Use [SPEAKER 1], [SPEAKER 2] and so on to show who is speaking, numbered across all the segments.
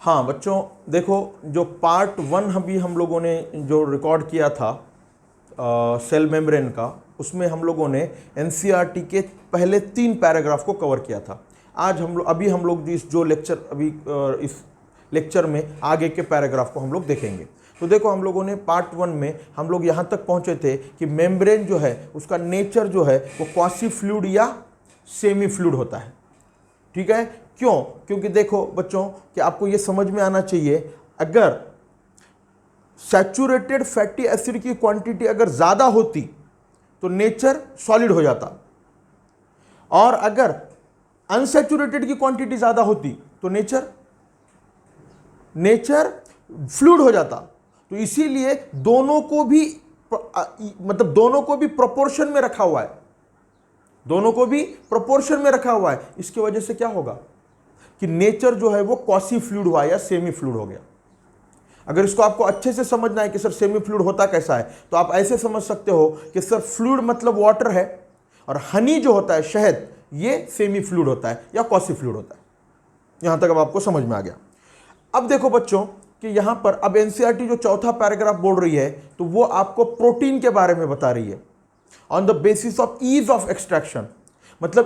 [SPEAKER 1] हाँ बच्चों देखो, जो पार्ट 1 अभी हम लोगों ने जो रिकॉर्ड किया था सेल मेम्ब्रेन का, उसमें हम लोगों ने एनसीईआरटी के पहले 3 पैराग्राफ को कवर किया था। आज अभी हम लोग इस जो लेक्चर इस लेक्चर में आगे के पैराग्राफ को हम लोग देखेंगे। तो देखो, हम लोगों ने पार्ट 1 में हम लोग यहाँ तक पहुँचे थे कि मेम्ब्रेन जो है उसका नेचर जो है वो क्वासी फ्लूइड या सेमी फ्लूइड होता है। ठीक है, क्यों? क्योंकि देखो बच्चों कि आपको ये समझ में आना चाहिए, अगर सैचुरेटेड फैटी एसिड की क्वांटिटी अगर ज्यादा होती तो नेचर सॉलिड हो जाता, और अगर अनसैचुरेटेड की क्वांटिटी ज्यादा होती तो नेचर फ्लूइड हो जाता। तो इसीलिए दोनों को भी प्रोपोर्शन में रखा हुआ है, दोनों को भी प्रोपोर्शन में रखा हुआ है। इसकी वजह से क्या होगा कि नेचर जो है वो क्वासी फ्लूइड हुआ या सेमी फ्लूइड हो गया। अगर इसको आपको अच्छे से समझना है कि सर सेमी फ्लूइड होता कैसा है, तो आप ऐसे समझ सकते हो कि सर फ्लूइड मतलब वाटर है, और हनी जो होता है शहद, ये सेमी फ्लूइड होता है या क्वासी फ्लूइड होता है। यहां तक अब आपको समझ में आ गया। अब देखो बच्चों कि यहां पर अब एनसीईआरटी जो चौथा पैराग्राफ बोल रही है, तो वो आपको प्रोटीन के बारे में बता रही है, on the basis of ease of extraction. मतलब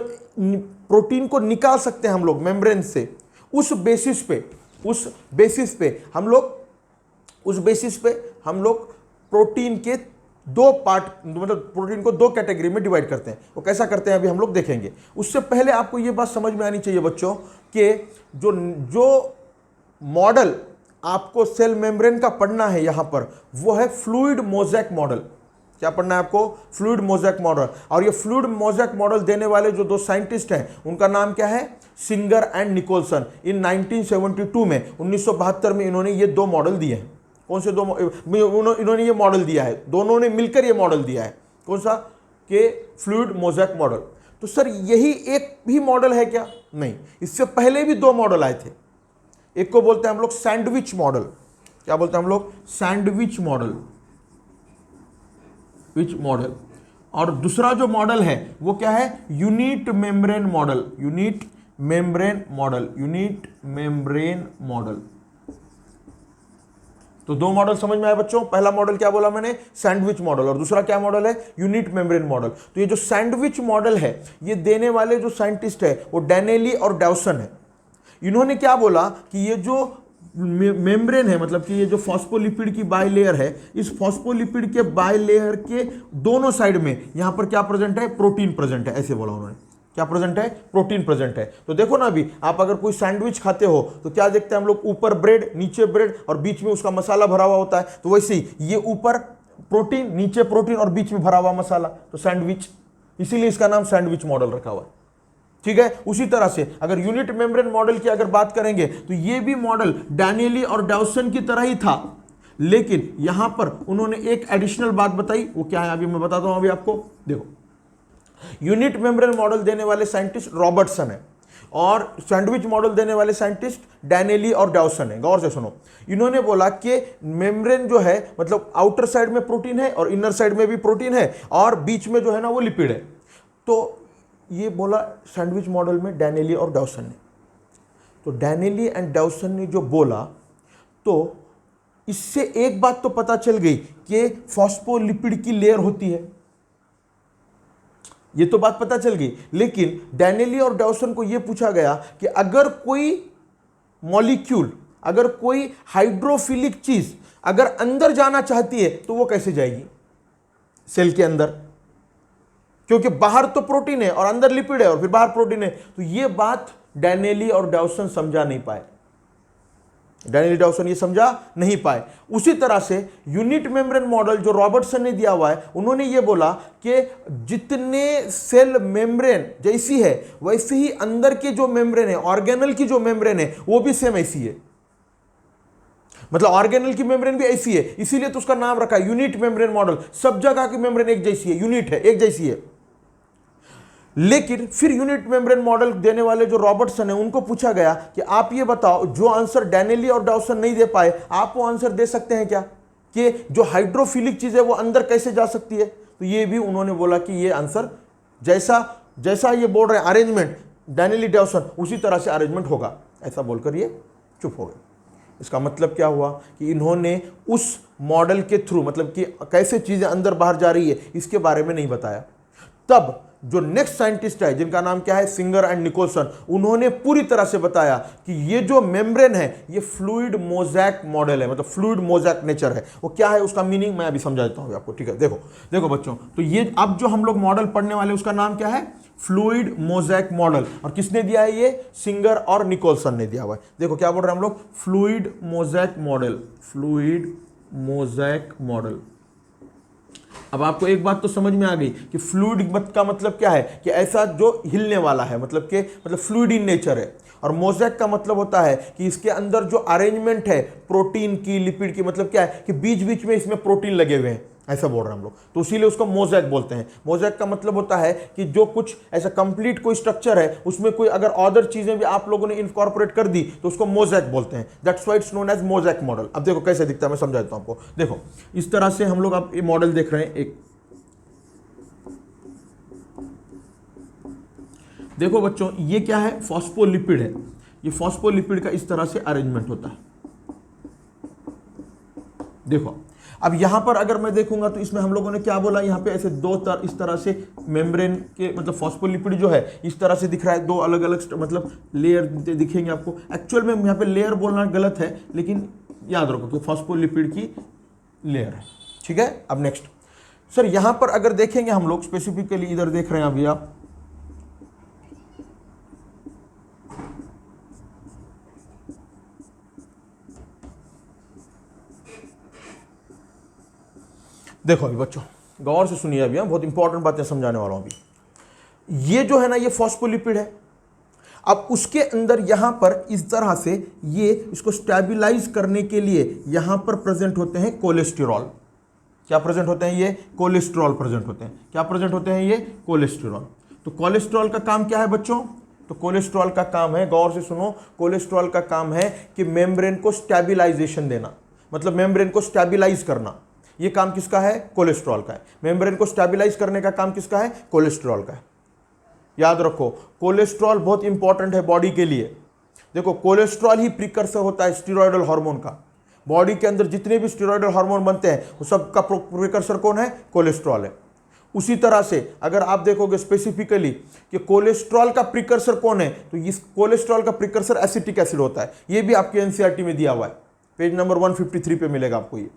[SPEAKER 1] प्रोटीन को निकाल सकते हैं हम लोग मेम्ब्रेन से, उस बेसिस पे हम लोग प्रोटीन के 2 पार्ट, मतलब प्रोटीन को 2 कैटेगरी में डिवाइड करते हैं। वो कैसा करते हैं अभी हम लोग देखेंगे। उससे पहले आपको ये बात समझ में आनी चाहिए बच्चों कि जो मॉडल आपको सेल मेम्ब्रेन का पढ़ना है यहां पर, वो है फ्लूइड मोज़ेक मॉडल। क्या पढ़ना है आपको? Fluid mosaic model. और ये फ्लूइड मोज़ेक मॉडल देने वाले जो 2 साइंटिस्ट हैं, उनका नाम क्या है? Singer and Nicolson. इन 1972 में 1972 में इन्होंने ये 2 मॉडल दिए हैं। कौन से 2? इन्होंने ये मॉडल दिया है, दोनों ने मिलकर ये मॉडल दिया है। कौन सा? के फ्लूइड मोज़ेक मॉडल। तो सर यही एक भी मॉडल है क्या? नहीं, इससे पहले भी 2 मॉडल आए थे। एक को बोलते हैं हम लोग सैंडविच मॉडल। क्या बोलते हैं हम लोग? Sandwich model. और दूसरा जो मॉडल है वो क्या है? Unit membrane model. तो 2 मॉडल समझ में आए बच्चों? पहला मॉडल क्या बोला मैंने? Sandwich model. और दूसरा क्या मॉडल है? Unit membrane model. तो ये जो सैंडविच मॉडल है, ये देने वाले जो साइंटिस्ट है वो डैनेली और डॉसन है। इन्होंने क्या बोला कि ये जो मेम्ब्रेन है, मतलब कि ये जो फॉस्फोलिपिड की बाइलेयर है, इस फॉस्फोलिपिड के बाइलेयर के दोनों साइड में यहां पर क्या प्रेजेंट है? प्रोटीन प्रेजेंट है। ऐसे बोला उन्होंने। क्या प्रेजेंट है? प्रोटीन प्रेजेंट है। तो देखो ना, अभी आप अगर कोई सैंडविच खाते हो तो क्या देखते हैं हम लोग? ऊपर ब्रेड, नीचे ब्रेड, और बीच में उसका मसाला भरा हुआ होता है। तो वैसे ही ये ऊपर प्रोटीन, नीचे प्रोटीन और बीच में भरा हुआ मसाला, तो सैंडविच। इसीलिए इसका नाम सैंडविच मॉडल रखा हुआ है। ठीक है, उसी तरह से अगर यूनिट मेम्ब्रेन मॉडल की अगर बात करेंगे तो ये भी मॉडल डैनियली और डॉसन की तरह ही था, लेकिन यहां पर उन्होंने एक एडिशनल बात बताई। वो क्या है अभी मैं बताता हूं। अभी आपको देखो, यूनिट मेम्ब्रेन मॉडल देने वाले साइंटिस्ट रॉबर्टसन है, और सैंडविच मॉडल देने वाले साइंटिस्ट डैनियली और डॉसन है। गौर से सुनो, इन्होंने बोला कि मेम्ब्रेन जो है, मतलब आउटर साइड में प्रोटीन है और इनर साइड में भी प्रोटीन है, और बीच में जो है ना वो लिपिड है। तो ये बोला सैंडविच मॉडल में डैनियली और डॉसन ने। तो डैनियली एंड डॉसन ने जो बोला, तो इससे एक बात तो पता चल गई कि फॉस्फोलिपिड की लेयर होती है, ये तो बात पता चल गई। लेकिन डैनियली और डॉसन को यह पूछा गया कि अगर कोई मॉलिक्यूल, अगर कोई हाइड्रोफिलिक चीज अगर अंदर जाना चाहती है तो वो कैसे जाएगी सेल के अंदर? क्योंकि बाहर तो प्रोटीन है और अंदर लिपिड है और फिर बाहर प्रोटीन है। तो ये बात डैनियली और डॉसन समझा नहीं पाए। डैनियली डॉसन ये समझा नहीं पाए। उसी तरह से यूनिट मेम्ब्रेन मॉडल जो रॉबर्टसन ने दिया हुआ है, उन्होंने ये बोला कि जितने सेल मेम्ब्रेन जैसी है वैसे ही अंदर के जो मेम्ब्रेन है, ऑर्गेनल की जो मेम्ब्रेन है, वो भी सेम ऐसी है। मतलब ऑर्गेनल की मेम्ब्रेन भी ऐसी है, इसीलिए तो उसका नाम रखा है यूनिट मेम्ब्रेन मॉडल। सब जगह की मेम्ब्रेन एक जैसी है, यूनिट है, एक जैसी है। लेकिन फिर यूनिट मेम्ब्रेन मॉडल देने वाले जो रॉबर्टसन है, उनको पूछा गया कि आप ये बताओ, जो आंसर डैनियली और डॉसन नहीं दे पाए, आप वो आंसर दे सकते हैं क्या कि जो हाइड्रोफिलिक चीज है वो अंदर कैसे जा सकती है? तो ये भी उन्होंने बोला कि ये आंसर जैसा ये बोल रहे हैं अरेंजमेंट डैनियली डॉसन, उसी तरह से अरेंजमेंट होगा। ऐसा बोलकर ये चुप हो गए। इसका मतलब क्या हुआ कि इन्होंने उस मॉडल के थ्रू, मतलब कि कैसे चीजें अंदर बाहर जा रही है इसके बारे में नहीं बताया। तब जो नेक्स्ट साइंटिस्ट है जिनका नाम क्या है, सिंगर एंड निकोलसन, उन्होंने पूरी तरह से बताया कि ये जो मेम्ब्रेन है ये फ्लूइड मोज़ैक मॉडल है, मतलब फ्लूइड मोज़ैक नेचर है। वो क्या है उसका मीनिंग मैं अभी समझा देता हूं आपको, ठीक है। देखो देखो बच्चों, तो ये अब जो हम लोग मॉडल पढ़ने वाले उसका नाम क्या है, फ्लूइड मोज़ैक मॉडल। और किसने दिया है ये, सिंगर और निकोलसन ने दिया हुआ है। देखो क्या बोल रहे हैं हम लोग, fluid mosaic model, fluid mosaic model. अब आपको एक बात तो समझ में आ गई कि फ्लूइड का मतलब क्या है, कि ऐसा जो हिलने वाला है, मतलब फ्लूइड इन नेचर है। और मोज़ैक का मतलब होता है कि इसके अंदर जो अरेंजमेंट है प्रोटीन की, लिपिड की, मतलब क्या है कि बीच बीच में इसमें प्रोटीन लगे हुए हैं, ऐसा बोल रहे हैं हम लोग, तो इसीलिए उसको मोज़ैक बोलते हैं। मोज़ैक का मतलब होता है कि जो कुछ ऐसा कंप्लीट कोई स्ट्रक्चर है उसमें कोई अगर अदर चीजें भी आप लोगों ने इनकॉर्पोरेट कर दी तो उसको मोज़ैक बोलते हैं। That's why it's known as mosaic model. अब देखो कैसे दिखता है, मैं समझा देता हूं आपको। देखो इस तरह से हम लोग अब ये मॉडल देख रहे हैं एक। देखो बच्चों ये क्या है, फॉस्फोलिपिड है। ये फॉस्फोलिपिड का इस तरह से अरेंजमेंट होता है। देखो अब यहां पर अगर मैं देखूंगा तो इसमें हम लोगों ने क्या बोला, यहां पे ऐसे दो इस तरह से मेम्ब्रेन के, मतलब फॉस्फोलिपिड जो है इस तरह से दिख रहा है, दो अलग अलग मतलब लेयर दिखेंगे आपको। एक्चुअल में यहां पे लेयर बोलना गलत है, लेकिन याद रखो कि फॉस्फोलिपिड की लेयर है, ठीक है। अब नेक्स्ट सर, यहां पर अगर देखेंगे हम लोग स्पेसिफिकली, इधर देख रहे हैं अभी आप, देखो अभी बच्चों गौर से सुनिए, अभी बहुत इंपॉर्टेंट बातें समझाने वाला हूं। अभी ये जो है ना, ये फॉस्फोलिपिड है। अब उसके अंदर यहां पर इस तरह से ये इसको स्टेबलाइज करने के लिए यहां पर प्रेजेंट होते हैं कोलेस्टेरॉल। क्या प्रेजेंट होते हैं, ये कोलेस्टेरॉल प्रेजेंट होते हैं। क्या प्रेजेंट होते हैं, ये कोलेस्टेरॉल। तो कोलेस्टेरॉल का काम क्या है बच्चों, तो कोलेस्ट्रॉल का काम है, गौर से सुनो, कोलेस्ट्रॉल का काम है कि मेम्ब्रेन को स्टेबलाइजेशन देना, मतलब मेम्ब्रेन को स्टेबलाइज करना। ये काम किसका है, कोलेस्ट्रॉल का है। मेम्ब्रेन को स्टेबलाइज करने का काम किसका है, कोलेस्ट्रॉल का है। याद रखो कोलेस्ट्रॉल बहुत इंपॉर्टेंट है बॉडी के लिए। देखो कोलेस्ट्रॉल ही प्रीकर्सर होता है स्टेरॉयडल हार्मोन का। बॉडी के अंदर जितने भी स्टेरॉयडल हार्मोन बनते हैं वो सबका प्रीकर्सर कौन है, कोलेस्ट्रॉल है। उसी तरह से अगर आप देखोगे स्पेसिफिकली कि कोलेस्ट्रॉल का प्रीकर्सर कौन है, तो इस कोलेस्ट्रॉल का प्रीकर्सर एसिटिक एसिड होता है। ये भी आपके एनसीईआरटी में दिया हुआ है, पेज नंबर 153 पे मिलेगा आपको, ये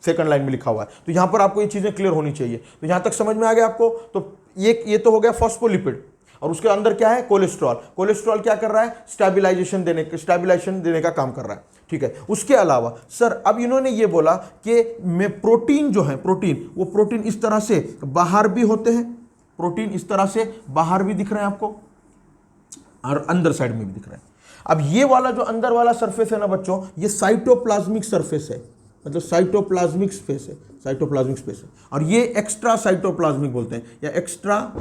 [SPEAKER 1] सेकंड लाइन में लिखा हुआ है। तो यहां पर आपको ये चीजें क्लियर होनी चाहिए। तो यहां तक समझ में आ गया आपको। तो ये तो हो गया फॉस्फोलिपिड, और उसके अंदर क्या है, कोलेस्ट्रॉल। कोलेस्ट्रॉल क्या कर रहा है, स्टेबलाइजेशन देने का काम कर रहा है, ठीक है। उसके अलावा सर अब इन्होंने ये बोला कि प्रोटीन जो है, वो प्रोटीन इस तरह से बाहर भी होते हैं, प्रोटीन इस तरह से बाहर भी दिख रहे हैं आपको और अंदर साइड में भी दिख रहे हैं। अब ये वाला जो अंदर वाला सरफेस है ना बच्चों, ये साइटोप्लाज्मिक सरफेस है, मतलब साइटोप्लाज्मिक स्पेस है, साइटोप्लाज्मिक स्पेस है। और ये एक्स्ट्रा साइटोप्लाज्मिक बोलते हैं, या एक्स्ट्रा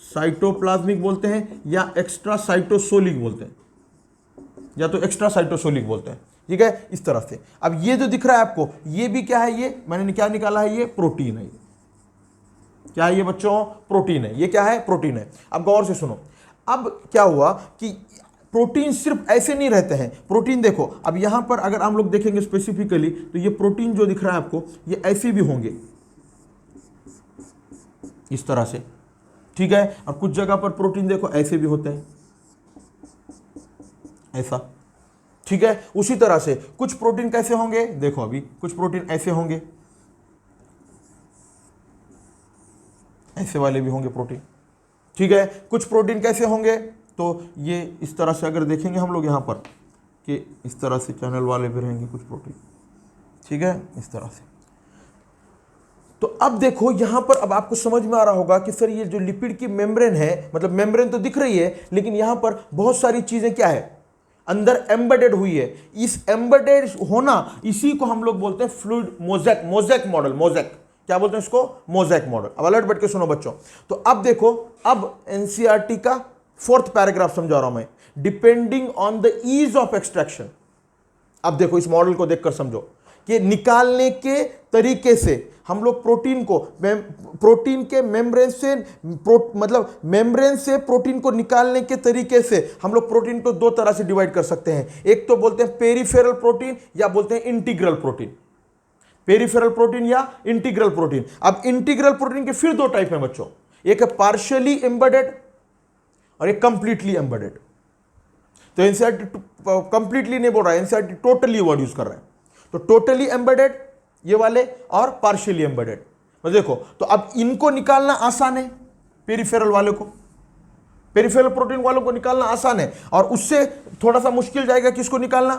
[SPEAKER 1] साइटोप्लाज्मिक बोलते हैं, या एक्स्ट्रा साइटोसोलिक बोलते हैं, या तो एक्स्ट्रा साइटोसोलिक बोलते हैं, ठीक है, इस तरह से। अब ये जो दिख रहा है आपको, ये भी क्या है, ये मैंने क्या निकाला है, ये प्रोटीन है। क्या है ये बच्चों, प्रोटीन है। ये क्या है, प्रोटीन है। अब गौर से सुनो, अब क्या हुआ कि प्रोटीन सिर्फ ऐसे नहीं रहते हैं। प्रोटीन देखो, अब यहां पर अगर हम लोग देखेंगे स्पेसिफिकली, तो ये प्रोटीन जो दिख रहा है आपको, ये ऐसे भी होंगे इस तरह से, ठीक है। और कुछ जगह पर प्रोटीन देखो ऐसे भी होते हैं, ऐसा, ठीक है। उसी तरह से कुछ प्रोटीन कैसे होंगे, देखो अभी कुछ प्रोटीन ऐसे होंगे, ऐसे वाले भी होंगे प्रोटीन, ठीक है। कुछ प्रोटीन कैसे होंगे, तो ये इस तरह से अगर देखेंगे हम लोग यहां पर कि इस तरह से चैनल वाले भी रहेंगे कुछ प्रोटीन, ठीक है, इस तरह से। तो अब देखो यहां पर, अब आपको समझ में आ रहा होगा कि सर ये जो लिपिड की मेम्ब्रेन है, मतलब मेम्ब्रेन तो दिख रही है, लेकिन यहां पर बहुत सारी चीजें क्या है, अंदर एम्बेडेड हुई है। इस एम्बेडेड होना, इसी को हम लोग बोलते हैं फ्लूइड मोज़ैक मॉडल। मोज़ैक क्या बोलते हैं इसको, मोज़ैक मॉडल। अब अलर्ट बैठ के सुनो बच्चों। तो अब देखो, अब एनसीईआरटी का 4th पैराग्राफ समझा रहा हूं मैं, depending on the ease of extraction. अब देखो इस मॉडल को देखकर समझो, कि निकालने के तरीके से हम लोग प्रोटीन को प्रोटीन के मेम्ब्रेन से मतलब मेम्ब्रेन से प्रोटीन को निकालने के तरीके से हम लोग प्रोटीन को दो तरह से डिवाइड कर सकते हैं। एक तो बोलते हैं पेरिफेरल प्रोटीन या बोलते हैं इंटीग्रल प्रोटीन। पेरिफेरल प्रोटीन या इंटीग्रल प्रोटीन। अब इंटीग्रल प्रोटीन के फिर दो टाइप हैं बच्चों, एक है पार्शियली एम्बेडेड और एक कंप्लीटली एम्बेडेड। तो एनसीईआरटी कंप्लीटली नहीं बोल रहा है, एनसीईआरटी टोटली वर्ड यूज कर रहा है। तो टोटली एम्बेडेड ये वाले और पार्शियली एम्बेडेड। मतलब देखो, तो अब इनको निकालना आसान है, पेरिफेरल वाले को, पेरिफेरल प्रोटीन वालों को निकालना आसान है, और उससे थोड़ा सा मुश्किल जाएगा किसको निकालना,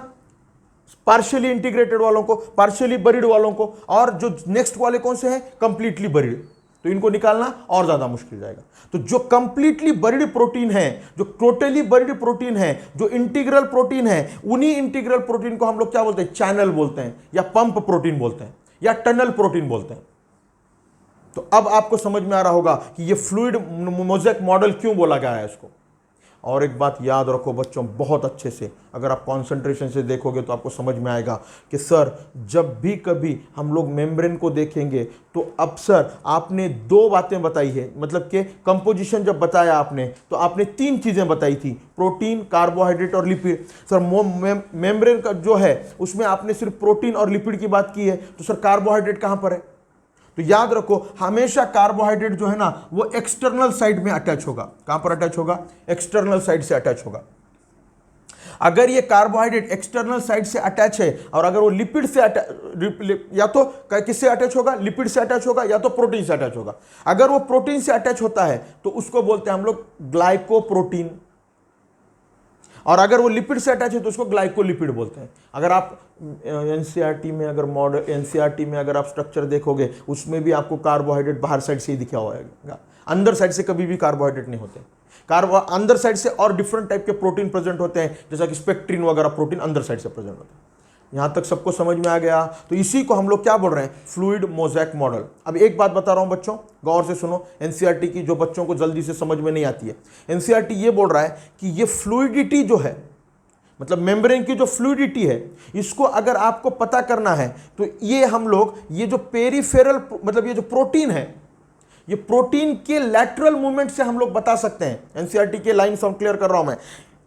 [SPEAKER 1] पार्शियली इंटीग्रेटेड वालों को, पार्शियली बरीड वालों को, और जो नेक्स्ट वाले कौन से हैं, कंप्लीटली बरीड। तो इनको निकालना और ज्यादा मुश्किल जाएगा। तो जो कंप्लीटली बरीड प्रोटीन है, जो टोटली बरीड प्रोटीन है, जो इंटीग्रल प्रोटीन है, उन्हीं इंटीग्रल प्रोटीन को हम लोग क्या बोलते हैं, चैनल बोलते हैं, या पंप प्रोटीन बोलते हैं, या टनल प्रोटीन बोलते हैं। तो अब आपको समझ में आ रहा होगा कि ये फ्लूइड मोज़ेक मॉडल क्यों बोला गया है इसको। और एक बात याद रखो बच्चों बहुत अच्छे से, अगर आप कंसंट्रेशन से देखोगे तो आपको समझ में आएगा कि सर जब भी कभी हम लोग मेम्ब्रेन को देखेंगे तो अब सर आपने दो बातें बताई है, मतलब कि कंपोजिशन जब बताया आपने तो आपने तीन चीज़ें बताई थी, प्रोटीन, कार्बोहाइड्रेट और लिपिड। सर मेम्ब्रेन का जो है उसमें आपने सिर्फ प्रोटीन और लिपिड की बात की है, तो सर कार्बोहाइड्रेट कहाँ पर है। तो याद रखो हमेशा कार्बोहाइड्रेट जो है ना वो एक्सटर्नल साइड में अटैच होगा। कहां पर अटैच होगा, एक्सटर्नल साइड से अटैच होगा। अगर ये कार्बोहाइड्रेट एक्सटर्नल साइड से अटैच है और अगर वो लिपिड से या तो किससे अटैच होगा, लिपिड से अटैच होगा, या तो प्रोटीन से अटैच होगा। अगर वो प्रोटीन से अटैच होता है तो उसको बोलते हैं हम लोग ग्लाइकोप्रोटीन, और अगर वो लिपिड से अटैच है तो उसको ग्लाइकोलिपिड बोलते हैं। अगर आप एनसीईआरटी में अगर मॉडल एनसीईआरटी में अगर आप स्ट्रक्चर देखोगे उसमें भी आपको कार्बोहाइड्रेट बाहर साइड से ही दिखा होगा, अंदर साइड से कभी भी कार्बोहाइड्रेट नहीं होते। अंदर साइड से और डिफरेंट टाइप के प्रोटीन प्रेजेंट होते हैं, जैसा कि स्पेक्ट्रिन वगैरह प्रोटीन अंदर साइड से प्रेजेंट होते हैं। यहां तक सबको समझ में आ गया। तो इसी को हम लोग क्या बोल रहे हैं, फ्लूइड मोज़ेक मॉडल। अब एक बात बता रहा हूं बच्चों, गौर से सुनो, एनसीईआरटी की जो बच्चों को जल्दी से समझ में नहीं आती है। एनसीईआरटी ये बोल रहा है कि ये फ्लूइडिटी जो है, मतलब मेम्ब्रेन की जो फ्लूइडिटी है, इसको अगर आपको पता करना है तो ये हम लोग ये जो पेरिफेरल मतलब ये जो प्रोटीन है, ये प्रोटीन के लैटरल मूवमेंट से हम लोग बता सकते हैं। एनसीईआरटी के लाइन सब क्लियर कर रहा हूं मैं,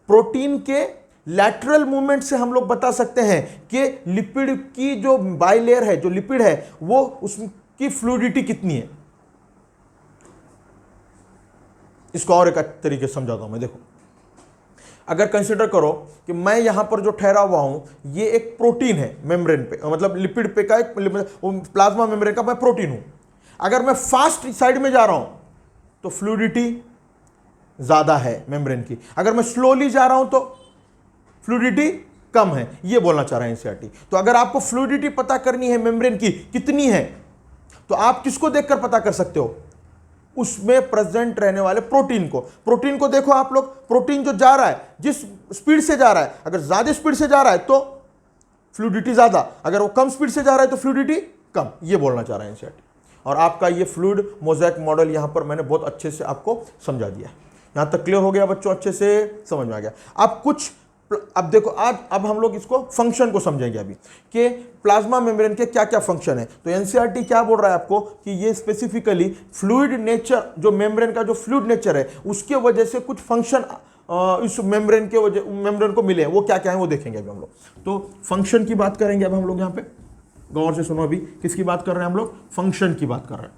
[SPEAKER 1] प्रोटीन के लैटरल मूवमेंट से हम लोग बता सकते हैं कि लिपिड की जो बाइलेयर है, जो लिपिड है, वो उसकी फ्लूइडिटी कितनी है। इसको और एक तरीके से समझाता हूं मैं। देखो, अगर कंसिडर करो कि मैं यहां पर जो ठहरा हुआ हूं ये एक प्रोटीन है मेम्ब्रेन पे, मतलब लिपिड पे का एक प्लाज्मा मेम्ब्रेन का मैं प्रोटीन हूं। अगर मैं फास्ट साइड में जा रहा हूं तो फ्लूइडिटी ज्यादा है मेम्ब्रेन की, अगर मैं स्लोली जा रहा हूं तो फ्लूइडिटी कम है। ये बोलना चाह रहा है एनसीईआरटी। तो अगर आपको फ्लूइडिटी पता करनी है मेम्ब्रेन की कितनी है, तो आप किसको देखकर पता कर सकते हो, उसमें प्रेजेंट रहने वाले प्रोटीन को। प्रोटीन को देखो आप लोग, प्रोटीन जो जा रहा है, जिस स्पीड से जा रहा है, अगर ज्यादा स्पीड से जा रहा है तो फ्लूइडिटी ज्यादा, अगर वो कम स्पीड से जा रहा है तो फ्लूइडिटी कम। ये बोलना चाह रहा है एनसीईआरटी। और आपका ये फ्लूइड मोज़ेक मॉडल यहां पर मैंने बहुत अच्छे से आपको समझा दिया है। यहां तक क्लियर हो गया बच्चों, अच्छे से समझ में आ गया। अब देखो, अब हम लोग इसको फंक्शन को समझेंगे अभी कि प्लाज्मा मेम्ब्रेन के क्या क्या फंक्शन है। तो एनसीईआरटी क्या बोल रहा है आपको कि ये स्पेसिफिकली फ्लूइड नेचर, जो मेम्ब्रेन का जो फ्लूइड नेचर है उसके वजह से कुछ फंक्शन इस मेम्ब्रेन के वजह मेम्ब्रेन को मिले हैं। वो क्या क्या है वो देखेंगे अभी हम लोग। तो फंक्शन की बात करेंगे अब हम लोग। यहाँ पे गौर से सुनो, अभी किसकी बात कर रहे हैं हम लोग, फंक्शन की बात कर रहे हैं।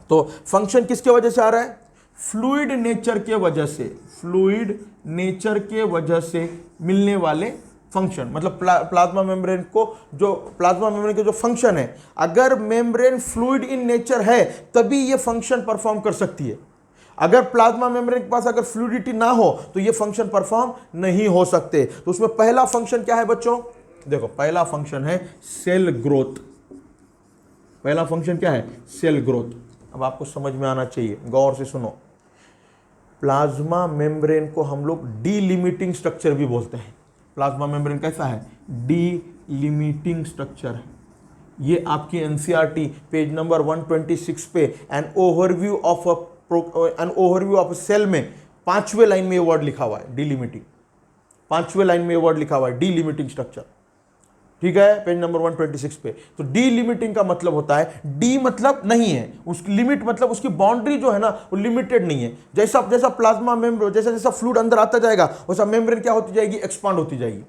[SPEAKER 1] तो फंक्शन किसके वजह से आ रहा है, फ्लूइड नेचर के वजह से, फ्लूइड नेचर के वजह से मिलने वाले फंक्शन। मतलब प्लाज्मा मेम्ब्रेन को, जो प्लाज्मा मेम्ब्रेन के जो फंक्शन है, अगर मेम्ब्रेन फ्लूइड इन नेचर है तभी ये फंक्शन परफॉर्म कर सकती है। अगर प्लाज्मा मेम्ब्रेन के पास अगर फ्लूइडिटी ना हो तो ये फंक्शन परफॉर्म नहीं हो सकते। तो उसमें पहला फंक्शन क्या है बच्चों, देखो पहला फंक्शन है सेल ग्रोथ। पहला फंक्शन क्या है, सेल ग्रोथ। अब आपको समझ में आना चाहिए, गौर से सुनो। प्लाज्मा मेम्ब्रेन को हम लोग डीलिमिटिंग स्ट्रक्चर भी बोलते हैं। प्लाज्मा मेम्ब्रेन कैसा है, डीलिमिटिंग स्ट्रक्चर है। ये आपकी एनसीईआरटी पेज नंबर 126 पे एन ओवरव्यू ऑफ सेल में 5वें लाइन में ये वर्ड लिखा हुआ है, डीलिमिटिंग। 5वें लाइन में ये वर्ड लिखा हुआ है, डीलिमिटिंग स्ट्रक्चर। ठीक है, पेज नंबर 126 पे। तो डीलिमिटिंग का मतलब होता है, डी मतलब नहीं है, उसकी लिमिट मतलब उसकी बाउंड्री जो है ना वो लिमिटेड नहीं है। जैसा जैसा प्लाज्मा मेम्ब्रेन, जैसा जैसा फ्लूइड अंदर आता जाएगा वैसा मेम्ब्रेन क्या होती जाएगी, एक्सपांड होती जाएगी।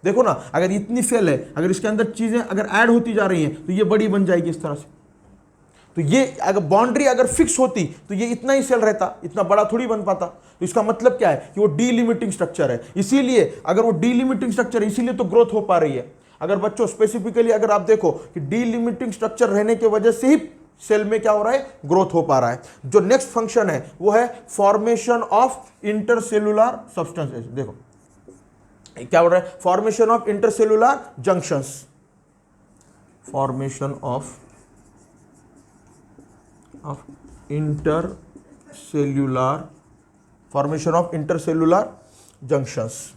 [SPEAKER 1] देखो ना, अगर इतनी सेल है, अगर इसके अंदर चीजें अगर ऐड होती जा रही हैं तो ये बड़ी बन जाएगी इस तरह से। तो ये अगर बाउंड्री अगर फिक्स होती तो ये इतना ही सेल रहता, इतना बड़ा थोड़ी बन पाता। तो इसका मतलब क्या है कि वो डीलिमिटिंग स्ट्रक्चर है। इसीलिए अगर वो डीलिमिटिंग स्ट्रक्चर है, इसीलिए तो ग्रोथ हो पा रही है। अगर बच्चों स्पेसिफिकली अगर आप देखो कि डीलिमिटिंग स्ट्रक्चर रहने की वजह से ही सेल में क्या हो रहा है, ग्रोथ हो पा रहा है। जो नेक्स्ट फंक्शन है वो है फॉर्मेशन ऑफ इंटरसेलुलर सब्सटेंसेस। देखो क्या बोल रहा है, formation of intercellular junctions, formation of intercellular, formation of intercellular junctions.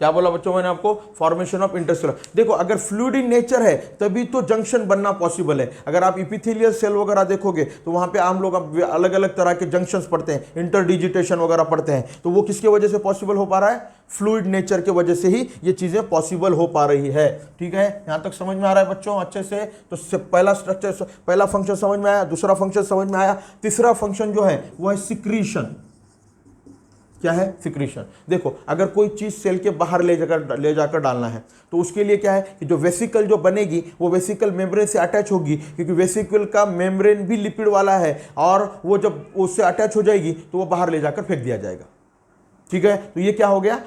[SPEAKER 1] क्या बोला बच्चों मैंने आपको, फॉर्मेशन ऑफ इंटरसेलुलर। देखो अगर फ्लूइड इन नेचर है तभी तो जंक्शन बनना पॉसिबल है। अगर आप इपिथेलियल सेल वगैरह देखोगे तो वहां पे आम लोग अलग अलग तरह के जंक्शंस पढ़ते हैं, इंटरडिजिटेशन वगैरह पढ़ते हैं। तो वो किसके वजह से पॉसिबल हो पा रहा है, फ्लूइड नेचर के वजह से ही ये चीजें पॉसिबल हो पा रही है। ठीक है, यहां तक समझ में आ रहा है बच्चों अच्छे से। तो पहला स्ट्रक्चर, पहला फंक्शन समझ में आया, दूसरा फंक्शन समझ में आया। तीसरा फंक्शन जो है वो है सिक्रीशन। क्या है, सिक्रीशन। देखो अगर कोई चीज सेल के बाहर ले जाकर डालना है तो उसके लिए क्या है कि जो वेसिकल जो बनेगी वो वेसिकल मेम्ब्रेन से अटैच होगी, क्योंकि वेसिकल का मेम्ब्रेन भी लिपिड वाला है, और वो जब उससे अटैच हो जाएगी तो वो बाहर ले जाकर फेंक दिया जाएगा। ठीक है, तो ये क्या हो गया,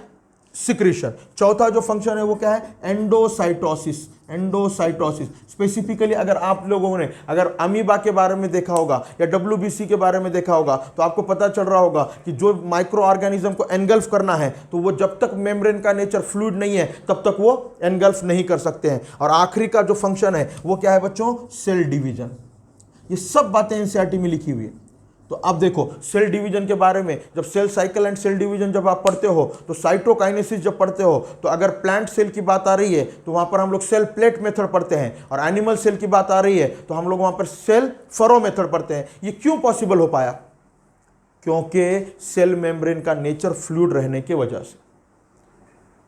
[SPEAKER 1] सिक्रीशन। चौथा जो फंक्शन है वो क्या है, एंडोसाइटोसिस। एंडोसाइटोसिस स्पेसिफिकली अगर आप लोगों ने अगर अमीबा के बारे में देखा होगा या WBC के बारे में देखा होगा तो आपको पता चल रहा होगा कि जो माइक्रो ऑर्गेनिज्म को एनगल्फ करना है तो वो जब तक मेम्ब्रेन का नेचर फ्लूइड नहीं है तब तक वो एनगल्फ नहीं कर सकते हैं। और आखिरी का जो फंक्शन है वो क्या है बच्चों, सेल डिवीजन। ये सब बातें एनसीईआरटी में लिखी हुई है। तो अब देखो सेल डिवीजन के बारे में, जब cell cycle and cell division जब आप पढ़ते हो तो साइटोकाइनेसिस जब पढ़ते हो तो अगर प्लांट सेल की बात आ रही है तो वहां पर हम लोग सेल प्लेट मेथड पढ़ते हैं, और एनिमल सेल की बात आ रही है तो हम लोग वहां पर सेल फरो मेथड पढ़ते हैं। ये क्यों पॉसिबल हो पाया, क्योंकि सेल मेम्ब्रेन का नेचर फ्लूइड रहने की वजह से।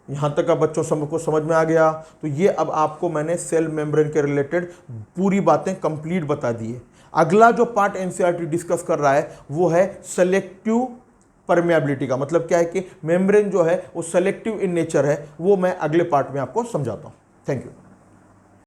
[SPEAKER 1] यहां तक अब बच्चों सबको समझ में आ गया। तो ये अब आपको मैंने सेल मेम्ब्रेन के रिलेटेड पूरी बातें कंप्लीट बता दी है। अगला जो पार्ट एनसीईआरटी डिस्कस कर रहा है वो है सेलेक्टिव परमेबिलिटी का। मतलब क्या है कि मेम्ब्रेन जो है वो सेलेक्टिव इन नेचर है, वो मैं अगले पार्ट में आपको समझाता हूं। Thank you.